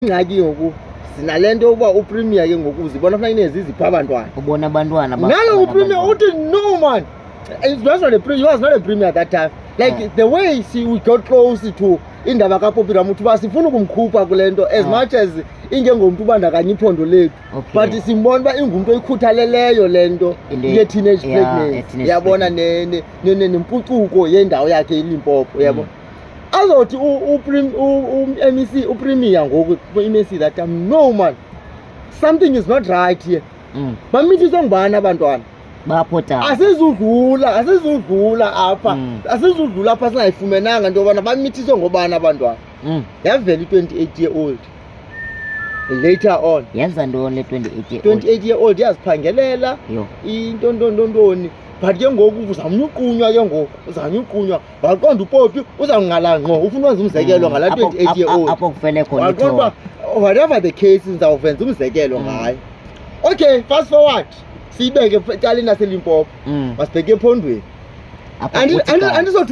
ingxaki ngoku sinalento yokuba uPremier ke ngoku uzibona funeka inezizipha abantwana. Ubona abantwana Nalo uPremier uthi no man. It was not a Premier. He was not a Premier at that time. Like the way we got close to indaba kaPophira Muthu sifuna ukumkhupha kule nto as much as ingengomntu ubandakanya iphondo lethu. But simbona uba ingumntu oyikhuthaleleyo le nto ye-teenage pregnancy. Yabona nempucuko yendawo yakhe eLimpopo yabona. Azothi uMEC uPremier ngoku iMEC that time no man. Something is not right here. Bamithiswe ngubani abantwana? Baphotha. Asizudlula apha. Asizudlula apha singayifumenanga into yobana bamithiswe ngobani abantwana. Yavela i-28-year-old. Later on. Yenza ntoni le 28-year-old? 28-year-old yaziphangelela into ntontoni. But ke ngoku uzamnyuqunywa ke ngoku. Uzanyuqunywa. Waqonda uPopi uzangala ngqo. Ufuna ukwenza umzekelo ngala 28-year-old. Apho kufele khona. Waqonda whatever the case izawuvenza umzekelo ngayo. Okay, fast forward. Sibeke ecaleni naseLimpopo. Masibheke ephondweni. Andizothi